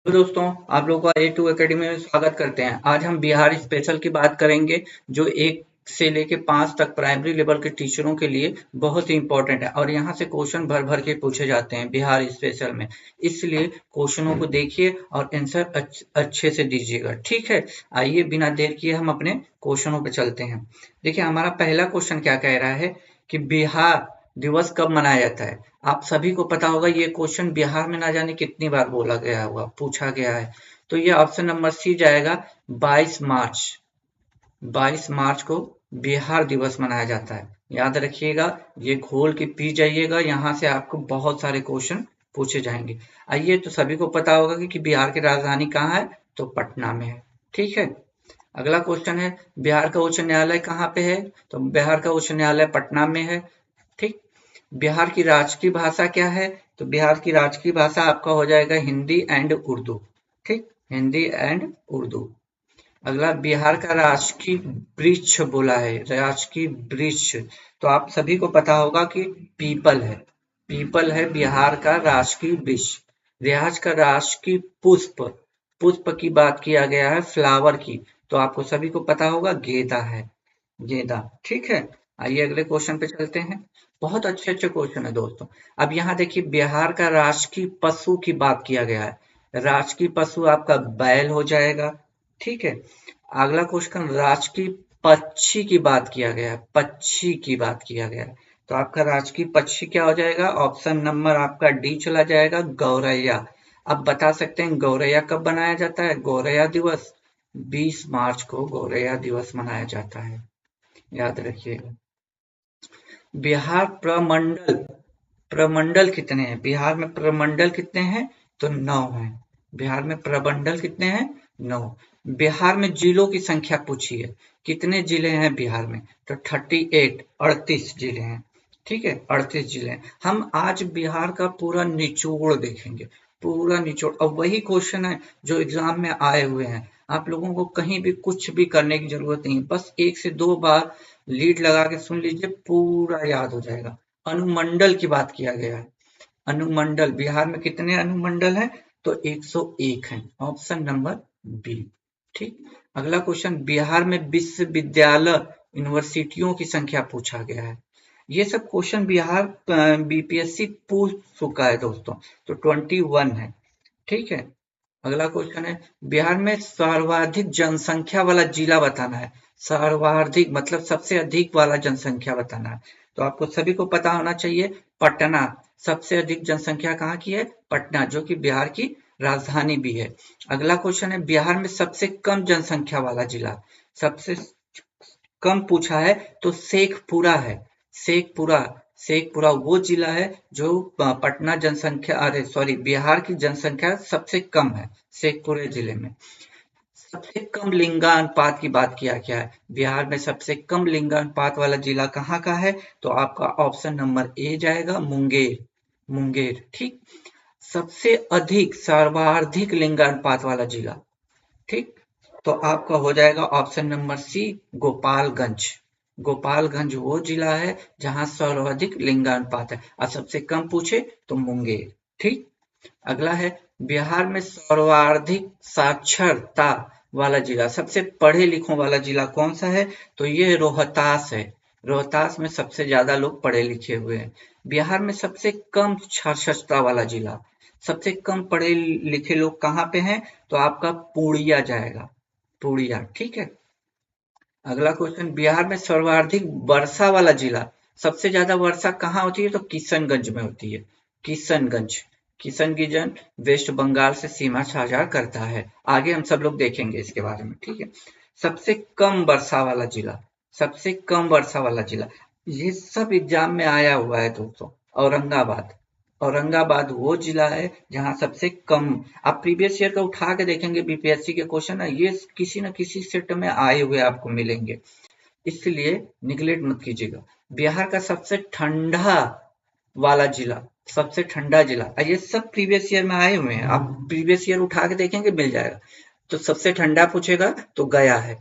तो दोस्तों, आप लोगों का A2 एकेडमी में स्वागत करते हैं। आज हम बिहार स्पेशल की बात करेंगे, जो 1 से लेके 5 तक प्राइमरी लेवल के टीचरों के लिए बहुत ही इम्पोर्टेंट है और यहाँ से क्वेश्चन भर भर के पूछे जाते हैं बिहार स्पेशल में। इसलिए क्वेश्चनों को देखिए और आंसर अच्छे से दीजिएगा, ठीक है। आइए बिना देर किए हम अपने क्वेश्चनों पे चलते हैं। देखिए, हमारा पहला क्वेश्चन क्या कह रहा है कि बिहार दिवस कब मनाया जाता है। आप सभी को पता होगा, ये क्वेश्चन बिहार में ना जाने कितनी बार बोला गया होगा, पूछा गया है। तो ये ऑप्शन नंबर सी जाएगा। 22 मार्च। 22 मार्च को बिहार दिवस मनाया जाता है। याद रखिएगा, ये घोल के पी जाइएगा, यहाँ से आपको बहुत सारे क्वेश्चन पूछे जाएंगे। आइए, तो सभी को पता होगा कि बिहार की राजधानी कहाँ है, तो पटना में है, ठीक है। अगला क्वेश्चन है, बिहार का उच्च न्यायालय कहाँ पे है, तो बिहार का उच्च न्यायालय पटना में है, ठीक। बिहार की राजकीय भाषा क्या है, तो बिहार की राजकीय भाषा आपका हो जाएगा हिंदी एंड उर्दू, ठीक, हिंदी एंड उर्दू। अगला, बिहार का राजकीय वृक्ष बोला है, राजकीय वृक्ष, तो आप सभी को पता होगा कि पीपल है। पीपल है बिहार का राजकीय वृक्ष। बिहार का राजकीय पुष्प, पुष्प की बात किया गया है, फ्लावर की, तो आपको सभी को पता होगा गेंदा है, गेंदा, ठीक है। आइए अगले क्वेश्चन पे चलते हैं। बहुत अच्छे अच्छे क्वेश्चन है दोस्तों। अब यहाँ देखिए, बिहार का राजकीय पशु की बात किया गया है। राजकीय पशु आपका बैल हो जाएगा, ठीक है। अगला क्वेश्चन, राजकीय पक्षी की बात किया गया है, पक्षी की बात किया गया है, तो आपका राजकीय पक्षी क्या हो जाएगा, ऑप्शन नंबर आपका डी चला जाएगा, गौरैया। अब बता सकते हैं गौरैया कब मनाया जाता है, गौरैया दिवस 20 मार्च को गौरैया दिवस मनाया जाता है, याद रखिएगा। बिहार प्रमंडल, प्रमंडल कितने हैं, बिहार में प्रमंडल कितने हैं, तो 9 हैं। बिहार में प्रमंडल कितने हैं, 9। बिहार में जिलों की संख्या पूछी है, कितने जिले हैं बिहार में, तो 38, 38 जिले हैं, ठीक है, 38 जिले हैं। हम आज बिहार का पूरा निचोड़ देखेंगे, पूरा निचोड़, और वही क्वेश्चन है जो एग्जाम में आए हुए हैं। आप लोगों को कहीं भी कुछ भी करने की जरूरत नहीं है, बस 1 से 2 बार लीड लगा के सुन लीजिए, पूरा याद हो जाएगा। अनुमंडल की बात किया गया है। अनुमंडल, बिहार में कितने अनुमंडल हैं, तो 101 हैं, ऑप्शन नंबर बी, ठीक। अगला क्वेश्चन, बिहार में विश्वविद्यालय, यूनिवर्सिटियों की संख्या पूछा गया है। ये सब क्वेश्चन बिहार बीपीएससी पूछ चुका है दोस्तों, तो 21 है, ठीक है। अगला क्वेश्चन है, बिहार में सर्वाधिक जनसंख्या वाला जिला बताना है। सर्वाधिक मतलब सबसे अधिक वाला जनसंख्या बताना है, तो आपको सभी को पता होना चाहिए, पटना। सबसे अधिक जनसंख्या कहाँ की है, पटना, जो कि बिहार की राजधानी भी है। अगला क्वेश्चन है, बिहार में सबसे कम जनसंख्या वाला जिला, सबसे कम पूछा है, तो शेखपुरा है। शेखपुरा, शेखपुरा वो जिला है जो पटना जनसंख्या, अरे सॉरी, बिहार की जनसंख्या सबसे कम है शेखपुरा जिले में। सबसे कम लिंगानुपात की बात किया गया है, बिहार में सबसे कम लिंगानुपात वाला जिला कहाँ का है, तो आपका ऑप्शन नंबर ए जाएगा, मुंगेर, मुंगेर, ठीक। सबसे अधिक, सर्वाधिक लिंगानुपात वाला जिला, ठीक, तो आपका हो जाएगा option number C, Gopalganj. Gopalganj वो जिला है जहां सर्वाधिक लिंगानुपात है, और सबसे कम पूछे तो मुंगेर, ठीक। अगला है, बिहार में सर्वाधिक साक्षरता वाला जिला, सबसे पढ़े लिखों वाला जिला कौन सा है, तो ये रोहतास है। रोहतास में सबसे ज्यादा लोग पढ़े लिखे हुए हैं। बिहार में सबसे कम साक्षरता वाला जिला, सबसे कम पढ़े लिखे लोग कहाँ पे हैं, तो आपका पूर्णिया जाएगा, पूर्णिया, ठीक है। अगला क्वेश्चन, बिहार में सर्वाधिक वर्षा वाला जिला, सबसे ज्यादा वर्षा कहाँ होती है, तो किशनगंज में होती है, किशनगंज। किशनगंज वेस्ट बंगाल से सीमा साझा करता है, आगे हम सब लोग देखेंगे इसके बारे में, ठीक है। सबसे कम वर्षा वाला जिला, सबसे कम वर्षा वाला जिला, ये सब एग्जाम में आया हुआ है दोस्तों, औरंगाबाद। औरंगाबाद वो जिला है जहां सबसे कम, आप प्रीवियस ईयर का उठा के देखेंगे बीपीएससी के क्वेश्चन है, ये किसी न किसी सेट में आए हुए आपको मिलेंगे, इसलिए निगलेक्ट मत कीजिएगा। बिहार का सबसे ठंडा वाला जिला, सबसे ठंडा जिला, ये सब प्रीवियस ईयर में आए हुए हैं, आप प्रीवियस ईयर उठा के देखेंगे मिल जाएगा। तो सबसे ठंडा पूछेगा तो गया है,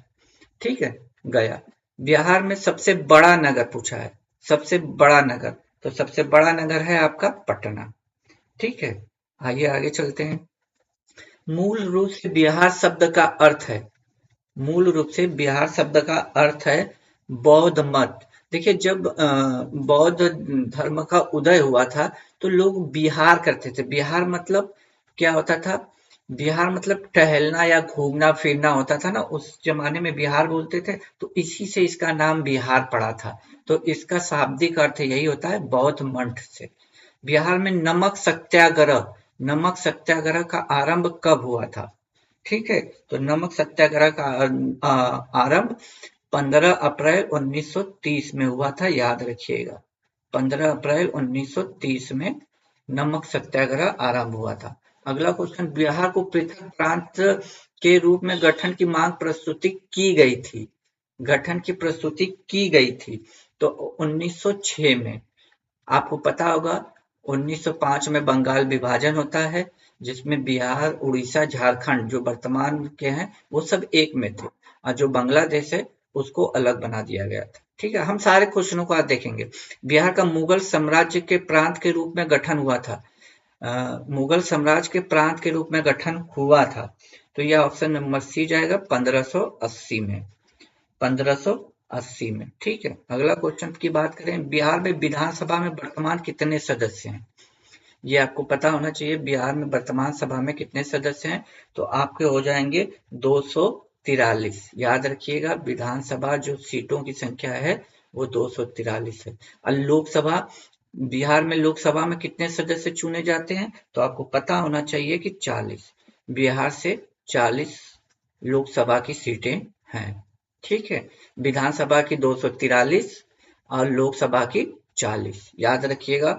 ठीक है, गया। बिहार में सबसे बड़ा नगर पूछा है, सबसे बड़ा नगर, तो सबसे बड़ा नगर है आपका पटना, ठीक है। आइए आगे चलते हैं। मूल रूप से बिहार शब्द का अर्थ है, मूल रूप से बिहार शब्द का अर्थ है बौद्ध मत। देखिए जब बौद्ध धर्म का उदय हुआ था तो लोग बिहार करते थे। बिहार मतलब क्या होता था? बिहार मतलब टहलना या घूमना फिरना होता था ना, उस जमाने में बिहार बोलते थे, तो इसी से इसका नाम बिहार पड़ा था। तो इसका शाब्दिक अर्थ यही होता है बौद्ध मठ से। बिहार में नमक सत्याग्रह का आरंभ कब हुआ था? ठीक है, तो नमक सत्याग्रह का आरंभ 15 अप्रैल 1930 में हुआ था, याद रखिएगा। 15 अप्रैल 1930 में नमक सत्याग्रह आरंभ हुआ था। अगला क्वेश्चन, बिहार को पृथक प्रांत के रूप में गठन की मांग प्रस्तुति की गई थी। गठन की प्रस्तुति की गई थी तो 1906 में। आपको पता होगा 1905 में बंगाल विभाजन होता है, जिसमें बिहार, उड़ीसा, झारखंड जो वर्तमान के हैं वो सब एक में थे, और जो बांग्लादेश है उसको अलग बना दिया गया था। ठीक है, हम सारे क्वेश्चनों को आज देखेंगे। बिहार का मुगल साम्राज्य के प्रांत के रूप में गठन हुआ था। मुगल साम्राज्य के प्रांत के रूप में गठन हुआ था, तो यह ऑप्शन नंबर सी जाएगा 1580 में। 1580 में। ठीक है, अगला क्वेश्चन की बात करें, बिहार में विधानसभा में वर्तमान कितने सदस्य हैं? ये आपको पता होना चाहिए, बिहार में वर्तमान सभा में कितने सदस्य हैं? तो आपके हो जाएंगे 243। याद रखिएगा, विधानसभा जो सीटों की संख्या है वो 243 है। और लोकसभा, बिहार में लोकसभा में कितने सदस्य चुने जाते हैं? तो आपको पता होना चाहिए कि 40। बिहार से 40 लोकसभा की सीटें हैं। ठीक है, विधानसभा की 243 और लोकसभा की 40। याद रखिएगा।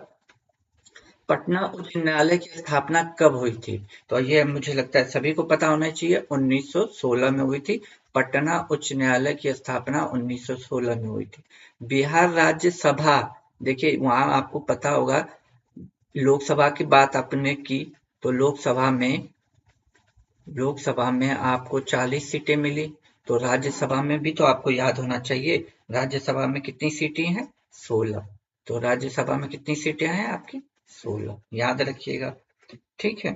पटना उच्च न्यायालय की स्थापना कब हुई थी? तो ये मुझे लगता है सभी को पता होना चाहिए, 1916 में हुई थी। पटना उच्च न्यायालय की स्थापना 1916 में हुई थी। बिहार राज्य सभा, देखिए वहां आपको पता होगा, लोकसभा की बात आपने की तो लोकसभा में आपको 40 सीटें मिली, तो राज्यसभा में भी तो आपको याद होना चाहिए, राज्यसभा में कितनी सीटें हैं? 16। तो राज्यसभा में कितनी सीटें हैं आपकी? 16। याद रखिएगा। ठीक है,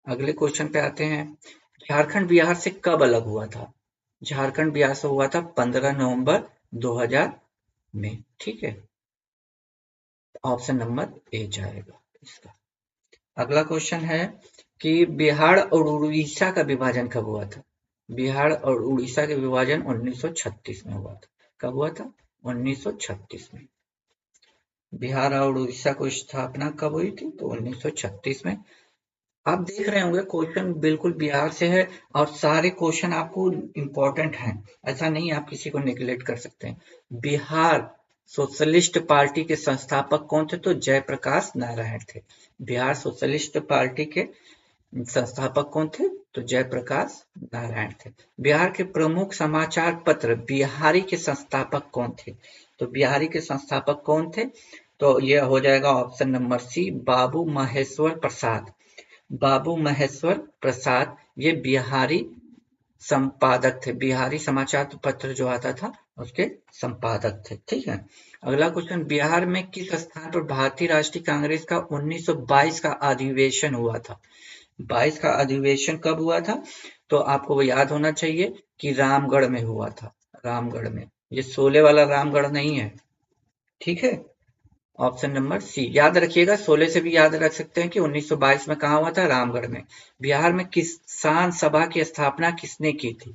अगले क्वेश्चन पे आते हैं। झारखंड बिहार से कब अलग हुआ था? झारखंड बिहार से हुआ था 15 नवंबर 2000 में। ठीक है, ऑप्शन नंबर ए जाएगा इसका। अगला क्वेश्चन है कि बिहार और उड़ीसा का विभाजन कब हुआ था? बिहार और उड़ीसा के विभाजन 1936 में हुआ था। कब हुआ था? 1936 में। बिहार और उड़ीसा को स्थापना कब हुई थी? तो 1936 में। आप देख रहे होंगे क्वेश्चन बिल्कुल बिहार से है और सारे क्वेश्चन आपको इंपॉर्टेंट हैं, ऐसा नहीं आप किसी को निगलेक्ट कर सकते हैं। बिहार सोशलिस्ट पार्टी के संस्थापक कौन थे? तो जयप्रकाश नारायण थे। बिहार सोशलिस्ट पार्टी के संस्थापक कौन थे? तो जयप्रकाश नारायण थे। बिहार के प्रमुख समाचार पत्र बिहारी के संस्थापक कौन थे? तो बिहारी के संस्थापक कौन थे? तो यह हो जाएगा ऑप्शन नंबर सी, बाबू महेश्वर प्रसाद। बाबू महेश्वर प्रसाद ये बिहारी संपादक थे, बिहारी समाचार पत्र जो आता था उसके संपादक थे। ठीक है, अगला क्वेश्चन, बिहार में किस स्थान पर भारतीय राष्ट्रीय कांग्रेस का 1922 का अधिवेशन हुआ था? 22 का अधिवेशन कब हुआ था? तो आपको वो याद होना चाहिए कि रामगढ़ में हुआ था। रामगढ़ में, ये शोले वाला रामगढ़ नहीं है। ठीक है, ऑप्शन नंबर सी याद रखिएगा, 16 से भी याद रख सकते हैं कि 1922 में कहा हुआ था? रामगढ़ में। बिहार में किसान सभा की स्थापना किसने की थी?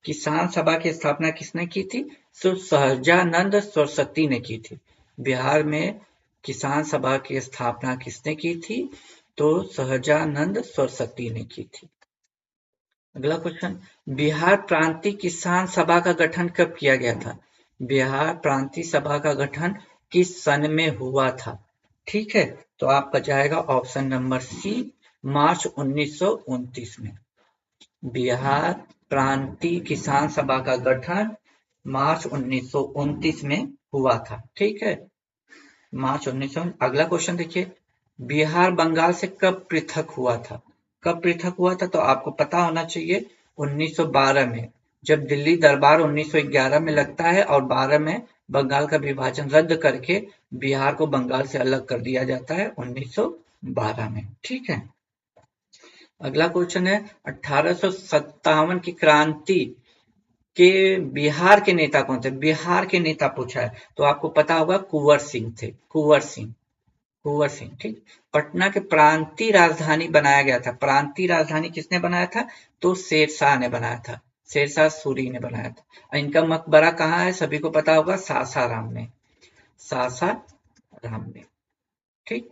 किसान सभा की स्थापना किसने की थी? तो सहजानंद सरस्वती ने की थी। बिहार में किसान सभा की स्थापना किसने की थी? तो सहजानंद सरस्वती ने की थी। अगला क्वेश्चन, बिहार प्रांतीय किसान सभा का गठन कब किया गया था? बिहार प्रांतीय सभा का गठन किस सन में हुआ था? ठीक है, तो आपका जाएगा ऑप्शन नंबर सी, मार्च 1929 में। बिहार प्रांतीय किसान सभा का गठन मार्च 1929 में हुआ था। ठीक है, मार्च 1900। अगला क्वेश्चन देखिए, बिहार बंगाल से कब पृथक हुआ था? कब पृथक हुआ था? तो आपको पता होना चाहिए 1912 में, जब दिल्ली दरबार 1911 में लगता है और 12 में बंगाल का विभाजन रद्द करके बिहार को बंगाल से अलग कर दिया जाता है 1912 में। ठीक है, अगला क्वेश्चन है 1857 की क्रांति के बिहार के नेता कौन थे? बिहार के नेता पूछा है तो आपको पता होगा कुंवर सिंह थे। कुंवर सिंह, ठीक। पटना के प्रांतीय राजधानी बनाया गया था। प्रांतीय राजधानी किसने बनाया था? तो शेरशाह ने बनाया था। शेरशाह सूरी ने बनाया था। और इनका मकबरा कहाँ है? सभी को पता होगा, सासाराम में। सासाराम में, ठीक।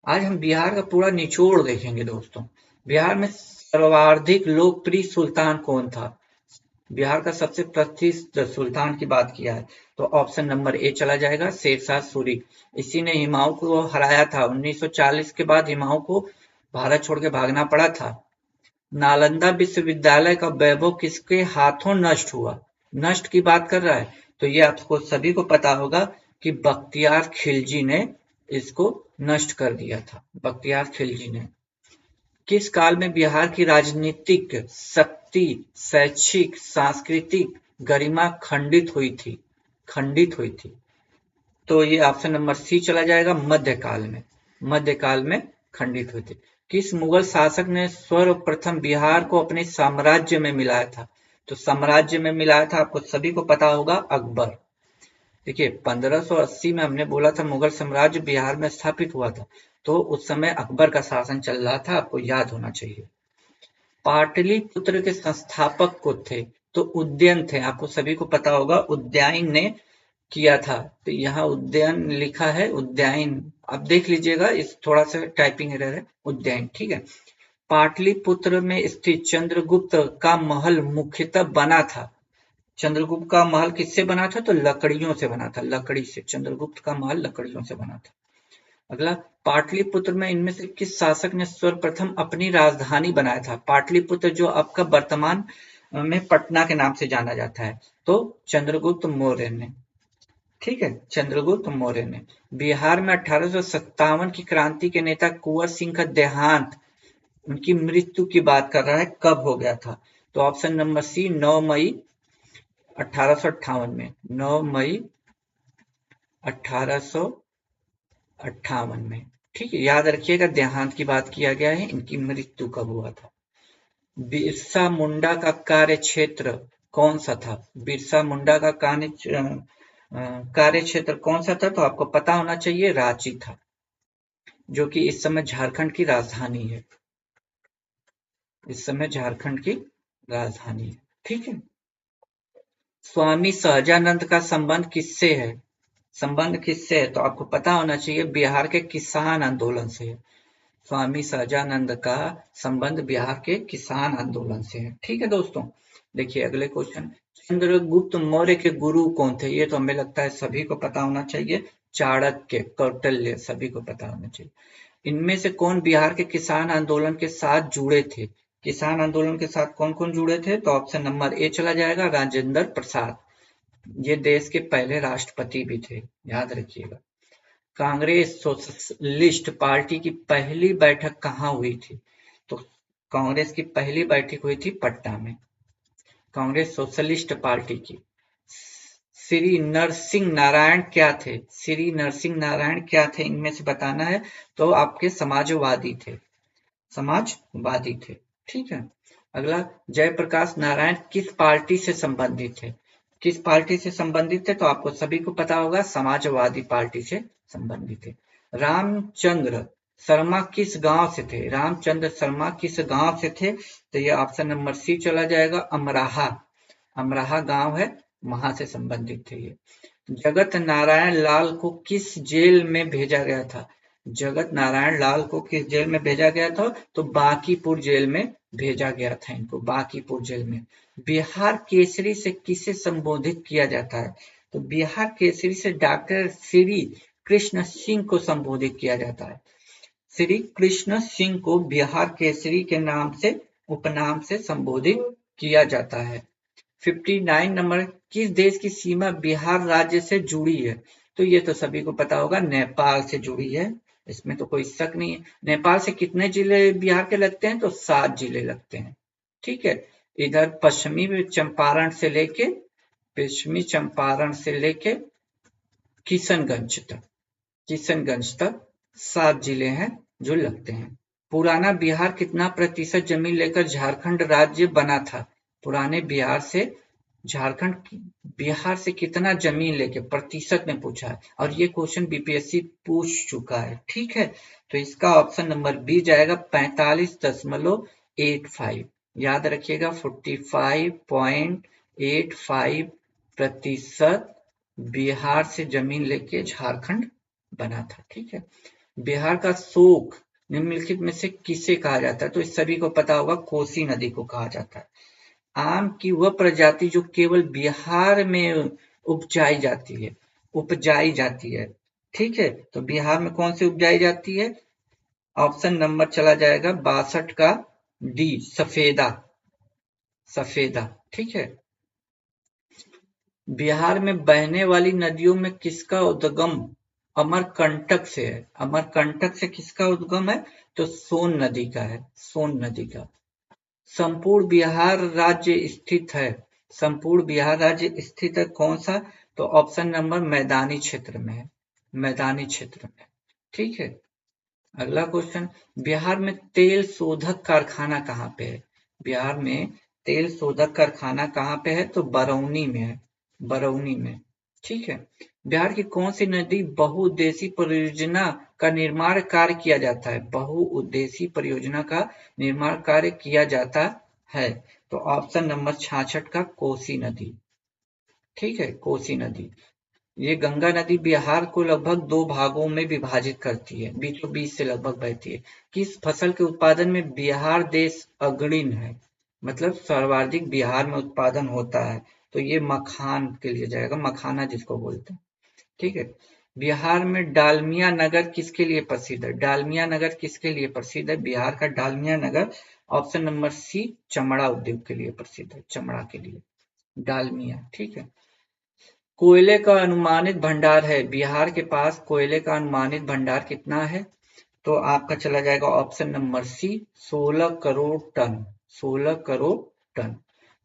आज हम बिहार का पूरा निचोड़ देखेंगे दोस्तों। बिहार में सर्वाधिक लोकप्रिय सुल्तान कौन था? बिहार का सबसे प्रसिद्ध सुल्तान की बात किया है तो ऑप्शन नंबर ए चला जाएगा, शेरशाह सूरी। इसी ने हुमायूं को हराया था। 1940 के बाद हुमायूं को भारत छोड़ के भागना पड़ा था। नालंदा विश्वविद्यालय का वैभव किसके हाथों नष्ट हुआ? नष्ट की बात कर रहा है तो ये आपको सभी को पता होगा कि बख्तियार खिलजी ने इसको नष्ट कर दिया था। बख्तियार खिलजी ने। किस काल में बिहार की राजनीतिक शक्ति, शैक्षिक, सांस्कृतिक गरिमा खंडित हुई थी? खंडित हुई थी तो ये ऑप्शन नंबर सी चला जाएगा, मध्यकाल में। मध्यकाल में खंडित हुई थी। किस मुगल शासक ने सर्वप्रथम बिहार को अपने साम्राज्य में मिलाया था? तो साम्राज्य में मिलाया था आपको सभी को पता होगा, अकबर। देखिए 1580 में हमने बोला था मुगल साम्राज्य बिहार में स्थापित हुआ था तो उस समय अकबर का शासन चल रहा था, आपको याद होना चाहिए। पाटलिपुत्र के संस्थापक को थे तो उदयन थे। आपको सभी को पता होगा उदयन ने किया था तो यहाँ उदयन लिखा है, उदयन आप देख लीजिएगा, इस थोड़ा सा टाइपिंग एरर है, उदयन, ठीक है। पाटलिपुत्र में स्थित चंद्रगुप्त का महल मुख्यतः बना था। चंद्रगुप्त का महल किससे बना था? तो लकड़ियों से बना था, लकड़ी से। चंद्रगुप्त का महल लकड़ियों से बना था। अगला, पाटलिपुत्र में इनमें से किस शासक ने सर्वप्रथम अपनी राजधानी बनाया था? पाटलिपुत्र जो आपका वर्तमान में पटना के नाम से जाना जाता है तो चंद्रगुप्त मौर्य ने, ठीक है, चंद्रगुप्त मौर्य ने। बिहार में 1857 की क्रांति के नेता कुंवर सिंह का देहांत, उनकी मृत्यु की बात कर रहा है, कब हो गया था? तो ऑप्शन नंबर सी 9 मई 1858 में। 9 मई 1858 में, ठीक है। याद रखिएगा देहांत की बात किया गया है, इनकी मृत्यु कब हुआ था। बिरसा मुंडा का कार्य क्षेत्र कौन सा था? बिरसा मुंडा का कार्य क्षेत्र कौन सा था? तो आपको पता होना चाहिए, रांची था, जो कि इस समय झारखंड की राजधानी है। इस समय झारखंड की राजधानी है, ठीक है। स्वामी सहजानंद का संबंध किससे है? संबंध किससे है? तो आपको पता होना चाहिए, बिहार के किसान आंदोलन से है। स्वामी सहजानंद का संबंध बिहार के किसान आंदोलन से है, ठीक है दोस्तों। देखिए अगले क्वेश्चन, चंद्रगुप्त मौर्य के गुरु कौन थे? ये तो हमें लगता है सभी को पता होना चाहिए, चाणक्य, कौटिल्य, सभी को पता होना चाहिए। इनमें से कौन बिहार के किसान आंदोलन के साथ जुड़े थे? किसान आंदोलन के साथ कौन कौन जुड़े थे? तो ऑप्शन नंबर ए चला जाएगा, राजेंद्र प्रसाद। ये देश के पहले राष्ट्रपति भी थे, याद रखिएगा। कांग्रेस सोशलिस्ट पार्टी की पहली बैठक कहाँ हुई थी? तो कांग्रेस की पहली बैठक हुई थी पटना में, कांग्रेस सोशलिस्ट पार्टी की। श्री नरसिंह नारायण क्या थे? श्री नरसिंह नारायण क्या थे, इनमें से बताना है। तो आपके समाजवादी थे, समाजवादी थे, ठीक है। अगला, जयप्रकाश नारायण किस पार्टी से संबंधित थे? किस पार्टी से संबंधित थे? तो आपको सभी को पता होगा, समाजवादी पार्टी से संबंधित थे। रामचंद्र शर्मा किस गांव से थे? रामचंद्र शर्मा किस गांव से थे? तो ये ऑप्शन नंबर सी चला जाएगा, अमराहा। अमराहा गांव है, वहां से संबंधित थे ये। जगत नारायण लाल को किस जेल में भेजा गया था? जगत नारायण लाल को किस जेल में भेजा गया था? तो बांकीपुर जेल में भेजा गया था इनको, बांकीपुर जेल में। बिहार केसरी से किसे संबोधित किया जाता है? तो बिहार केसरी से डॉक्टर श्री कृष्ण सिंह को संबोधित किया जाता है। श्री कृष्ण सिंह को बिहार केसरी के नाम से, उपनाम से संबोधित किया जाता है। 59 नंबर, किस देश की सीमा बिहार राज्य से जुड़ी है? तो ये तो सभी को पता होगा, नेपाल से जुड़ी है, इसमें तो कोई शक नहीं है। नेपाल से कितने जिले बिहार के लगते हैं? तो 7 जिले लगते हैं, ठीक है। इधर पश्चिमी चंपारण से लेके किशनगंज तक 7 जिले हैं जो लगते हैं। पुराना बिहार कितना प्रतिशत जमीन लेकर झारखंड राज्य बना था? पुराने बिहार से बिहार से कितना जमीन लेके प्रतिशत में पूछा है, और ये क्वेश्चन बीपीएससी पूछ चुका है। ठीक है, तो इसका ऑप्शन नंबर बी जाएगा 45.85। याद रखिएगा 45.85% बिहार से जमीन लेके झारखंड बना था। ठीक है, बिहार का शोक निम्नलिखित में से किसे कहा जाता है? तो इस सभी को पता होगा, कोसी नदी को कहा जाता है। आम की वह प्रजाति जो केवल बिहार में उपजाई जाती है। ठीक है, तो बिहार में कौन सी उपजाई जाती है? ऑप्शन नंबर चला जाएगा 62 का डी, सफेदा। सफेदा। ठीक है, बिहार में बहने वाली नदियों में किसका उद्गम अमरकंटक से है? अमरकंटक से किसका उद्गम है? तो सोन नदी का है, सोन नदी का। संपूर्ण बिहार राज्य स्थित है, संपूर्ण बिहार राज्य स्थित है कौन सा? तो ऑप्शन नंबर मैदानी क्षेत्र में है, मैदानी क्षेत्र में। ठीक है, अगला क्वेश्चन, बिहार में तेल शोधक कारखाना कहाँ पे है? बिहार में तेल शोधक कारखाना कहाँ पे है? तो बरौनी में है, बरौनी में। ठीक है, बिहार की कौन सी नदी बहुउद्देशीय परियोजना का निर्माण कार्य किया जाता है? बहुउद्देशीय परियोजना का निर्माण कार्य किया जाता है, तो ऑप्शन नंबर 66 का कोसी नदी। ठीक है, कोसी नदी। ये गंगा नदी बिहार को लगभग 2 भागों में विभाजित करती है, बीचों बीच से लगभग बहती है। किस फसल के उत्पादन में बिहार देश अग्रणी है? मतलब सर्वाधिक बिहार में उत्पादन होता है, तो ये मखान के लिए जाएगा, मखाना जिसको बोलते हैं। ठीक है, बिहार में डालमिया नगर किसके लिए प्रसिद्ध है? डालमिया नगर किसके लिए प्रसिद्ध है? बिहार का डालमिया नगर ऑप्शन नंबर सी, चमड़ा उद्योग के लिए प्रसिद्ध है, चमड़ा के लिए डालमिया। ठीक है, कोयले का अनुमानित भंडार है, बिहार के पास कोयले का अनुमानित भंडार कितना है? तो आपका चला जाएगा option number C, 16 crore ton, 16 crore ton.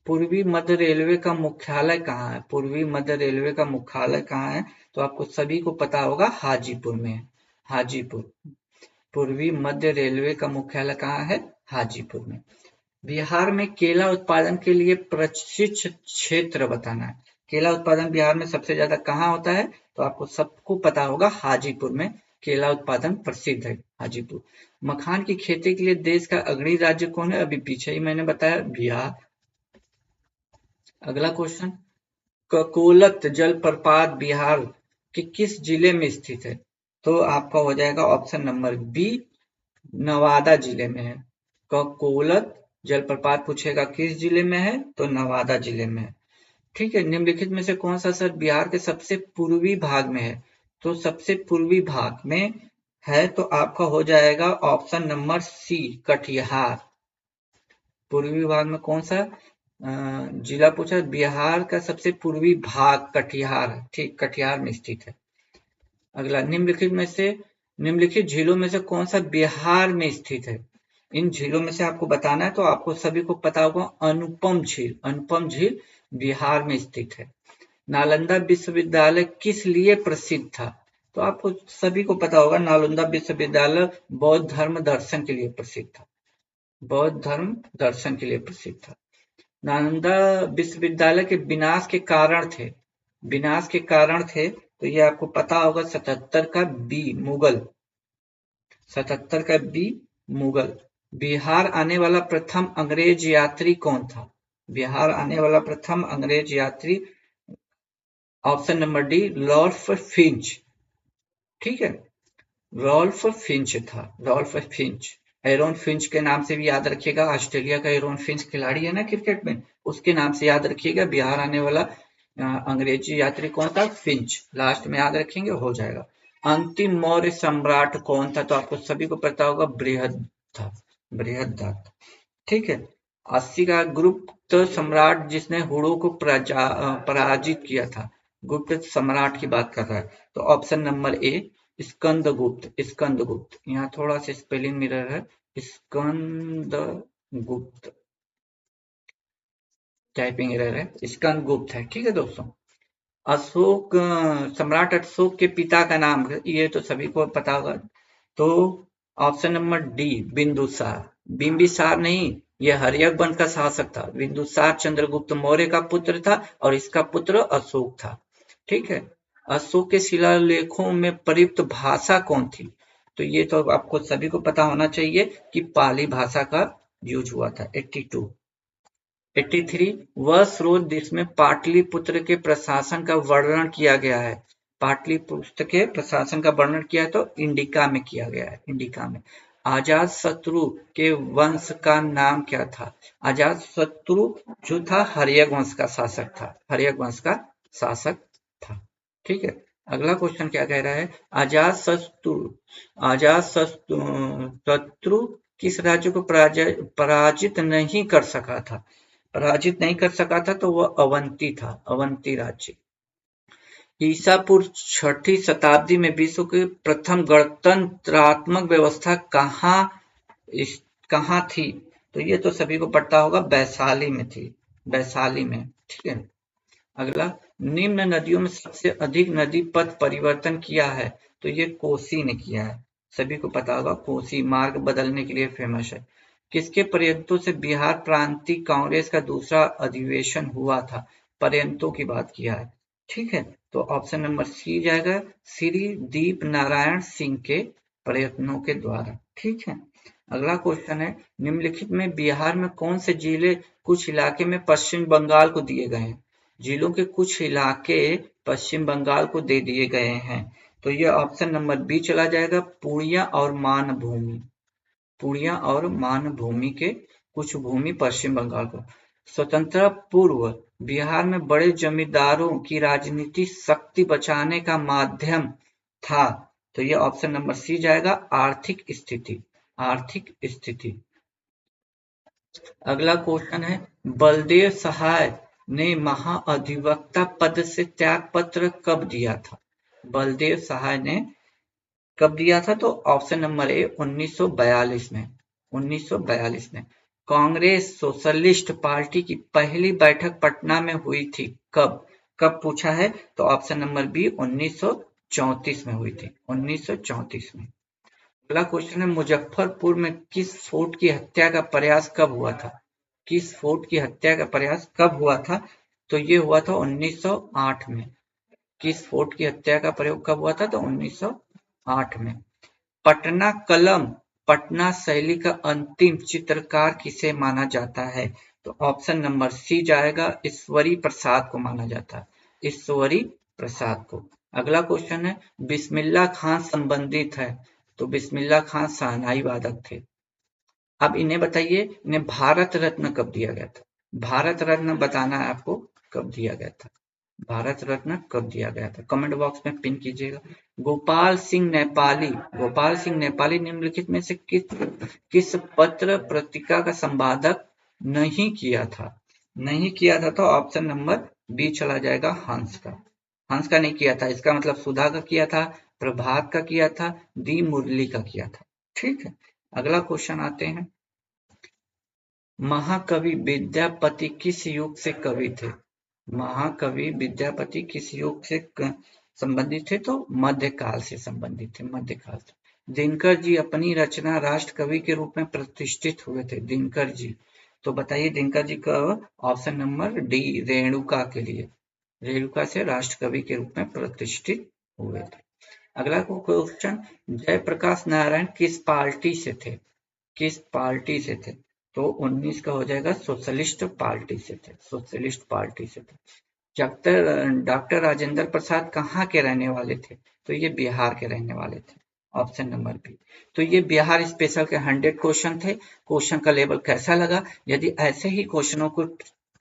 पूर्वी मध्य रेलवे का मुख्यालय कहाँ है? पूर्वी मध्य रेलवे का मुख्यालय कहाँ है? तो आपको सभी को पता होगा, हाजीपुर में है, हाजीपुर। पूर्वी मध्य रेलवे का मुख्यालय कहाँ है? हाजीपुर में। बिहार में केला उत्पादन के लिए प्रशिक्षित क्षेत्र बताना है। केला उत्पादन बिहार में सबसे ज्यादा कहाँ होता है? तो आपको सबको पता होगा, हाजीपुर में केला उत्पादन प्रसिद्ध है, हाजीपुर। मखान की खेती के लिए देश का अग्रणी राज्य कौन है? अभी पीछे ही मैंने बताया, बिहार। अगला क्वेश्चन, ककोलत जलप्रपात बिहार के किस जिले में स्थित है? तो आपका हो जाएगा ऑप्शन नंबर बी, नवादा जिले में है। ककोलत जलप्रपात पूछेगा किस जिले में है? तो नवादा जिले में है। ठीक है, निम्नलिखित में से कौन सा शहर बिहार के सबसे पूर्वी भाग में है? तो सबसे पूर्वी भाग में है, तो आपका हो जाएगा ऑप्शन नंबर सी, कटिहार। पूर्वी भाग में कौन सा जिला पूछा? बिहार का सबसे पूर्वी भाग कटिहार, ठीक, कटिहार में स्थित है। अगला, निम्नलिखित झीलों में से कौन सा बिहार में स्थित है? इन झीलों में से आपको बताना है, तो आपको सभी को पता होगा, अनुपम झील, अनुपम झील बिहार में स्थित है। नालंदा विश्वविद्यालय किस लिए प्रसिद्ध था? तो आपको सभी को पता होगा, नालंदा विश्वविद्यालय बौद्ध धर्म दर्शन के लिए प्रसिद्ध था, बौद्ध धर्म दर्शन के लिए प्रसिद्ध था। नालंदा विश्वविद्यालय के विनाश के कारण थे, विनाश के कारण थे, तो ये आपको पता होगा, 77 का बी, मुगल, 77 का बी, मुगल। बिहार आने वाला प्रथम अंग्रेज यात्री कौन था? बिहार आने वाला प्रथम अंग्रेज यात्री option number D, Ralph Fitch. ठीक है, रॉल्फ फिंच था, रॉल्फ फिंच। एरोन फिंच के नाम से भी याद रखिएगा, ऑस्ट्रेलिया का एरोन फिंच खिलाड़ी है ना क्रिकेट में, उसके नाम से याद रखिएगा। बिहार आने वाला अंग्रेजी यात्री कौन था? फिंच। लास्ट में याद रखेंगे, हो जाएगा। अंतिम मौर्य सम्राट कौन था? तो आपको सभी को पता होगा, बृहद्रथ, बृहद्रथ। ठीक है, 80 का गुप्त सम्राट जिसने हुड़ों को पराजित किया था, गुप्त सम्राट की बात कर रहा है, तो option number A, Skandagupta, Skandagupta. यहाँ थोड़ा सा स्पेलिंग मिरर है, स्कंदगुप्त, टाइपिंग एरर है, स्कंदगुप्त है। ठीक है दोस्तों, सम्राट अशोक के पिता का नाम, ये तो सभी को पता होगा, तो option number D Bindusara. Bimbisara नहीं, यह हर्यक वंश का शासक था। बिंदुसार चंद्रगुप्त मौर्य का पुत्र था और इसका पुत्र अशोक था। ठीक है। अशोक के शिलालेखों में प्रयुक्त भाषा कौन थी? तो ये तो आपको सभी को पता होना चाहिए कि पाली भाषा का यूज हुआ था। 82। 83 वह स्रोत जिसमें पाटलिपुत्र के प्रशासन का वर्णन किया गया है। पाटलिपुत्र के प्रशासन का वर्णन किया है तो इंडिका में किया गया है। इंडिका में। अजात शत्रु के वंश का नाम क्या था? अजात शत्रु जो था हर्यक वंश का शासक था। हर्यक वंश का शासक था। ठीक है। अगला क्वेश्चन क्या कह रहा है? अजातशत्रु किस राज्य को पराजित नहीं कर सका था? पराजित नहीं कर सका था तो वह अवंती था। अवंती राज्य। ईसा पूर्व 6ठी शताब्दी में विश्व की प्रथम गणतंत्रात्मक व्यवस्था कहाँ थी? तो ये तो सभी को पता होगा, वैशाली में थी। वैशाली में। ठीक है। अगला, निम्न नदियों में सबसे अधिक नदी पथ परिवर्तन किया है? तो ये कोसी ने किया है। सभी को पता होगा, कोसी मार्ग बदलने के लिए फेमस है। किसके प्रयत्नों से बिहार प्रांतीय कांग्रेस का दूसरा अधिवेशन हुआ था? प्रयत्नों की बात किया है। ठीक है। तो ऑप्शन नंबर सी जाएगा, श्री दीप नारायण सिंह के प्रयत्नों के द्वारा। ठीक है। अगला क्वेश्चन है, निम्नलिखित में बिहार में कौन से जिले कुछ इलाके में पश्चिम बंगाल को दिए गए हैं? जिलों के कुछ इलाके पश्चिम बंगाल को दे दिए गए हैं। तो ये ऑप्शन नंबर बी चला जाएगा, पूर्णिया और मानभूमि। पूर्णिया और मानभूमि के कुछ भूमि पश्चिम बंगाल को। स्वतंत्रता पूर्व बिहार में बड़े जमींदारों की राजनीति शक्ति बचाने का माध्यम था। तो ये ऑप्शन नंबर सी जाएगा, आर्थिक स्थिति। आर्थिक स्थिति। अगला क्वेश्चन है, बलदेव सहाय ने महाअधिवक्ता पद से त्यागपत्र कब दिया था? बलदेव सहाय ने कब दिया था? तो ऑप्शन नंबर ए 1942 में। 1942 में। कांग्रेस सोशलिस्ट पार्टी की पहली बैठक पटना में हुई थी कब? कब पूछा है? तो ऑप्शन नंबर बी 1934 में हुई थी। 1934 में। अगला क्वेश्चन है, मुजफ्फरपुर में किस फोर्ट की हत्या का प्रयास कब हुआ था? किस फोर्ट की हत्या का प्रयास कब हुआ था? तो ये हुआ था 1908 में। किस फोर्ट की हत्या का प्रयोग कब हुआ था? तो 1908 में। पटना कलम पटना शैली का अंतिम चित्रकार किसे माना जाता है? तो ऑप्शन नंबर सी जाएगा, ईश्वरी प्रसाद को माना जाता है। ईश्वरी प्रसाद को। अगला क्वेश्चन है, बिस्मिल्लाह खान संबंधित है? तो बिस्मिल्लाह खान शहनाई वादक थे। अब इन्हें बताइए, इन्हें भारत रत्न कब दिया गया था? भारत रत्न बताना है आपको, कब दिया गया था? भारत रत्न कब दिया गया था? कमेंट बॉक्स में पिन कीजिएगा। गोपाल सिंह नेपाली। गोपाल सिंह नेपाली निम्नलिखित में से किस पत्र पत्रिका का संपादक नहीं किया था? नहीं किया था तो ऑप्शन नंबर बी चला जाएगा, हंस का। हंस का नहीं किया था, इसका मतलब सुधा का किया था, प्रभात का किया था, दी मुरली का किया था। ठीक है। अगला क्वेश्चन आते हैं, महाकवि विद्यापति किस युग से कवि थे? महाकवि विद्यापति किस युग से संबंधित थे? तो मध्यकाल से संबंधित थे। मध्यकाल से। दिनकर जी अपनी रचना राष्ट्र कवि के रूप में प्रतिष्ठित हुए थे। दिनकर जी। तो बताइए दिनकर जी का ऑप्शन नंबर डी, रेणुका के लिए। रेणुका से राष्ट्र कवि के रूप में प्रतिष्ठित हुए थे। अगला क्वेश्चन, जयप्रकाश नारायण किस पार्टी से थे? किस पार्टी से थे? तो 19 का हो जाएगा, सोशलिस्ट पार्टी से थे। सोशलिस्ट पार्टी से थे। डॉक्टर राजेंद्र प्रसाद कहाँ के रहने वाले थे? तो ये बिहार के रहने वाले थे। Option number B. तो ये बिहार स्पेशल के 100 क्वेश्चन थे। क्वेश्चन का लेवल कैसा लगा? यदि ऐसे ही क्वेश्चनों को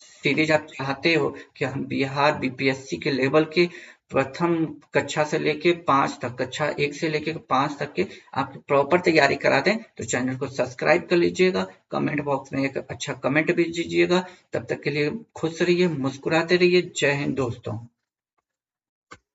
सीरीज आप चाहते हो कि हम बिहार बीपीएससी के लेवल के प्रथम कक्षा से लेके 5 तक, कक्षा 1 से लेके 5 तक के आप प्रॉपर तैयारी करा दें, तो चैनल को सब्सक्राइब कर लीजिएगा। कमेंट बॉक्स में एक अच्छा कमेंट भी दीजिएगा। तब तक के लिए खुश रहिए, मुस्कुराते रहिए। जय हिंद दोस्तों।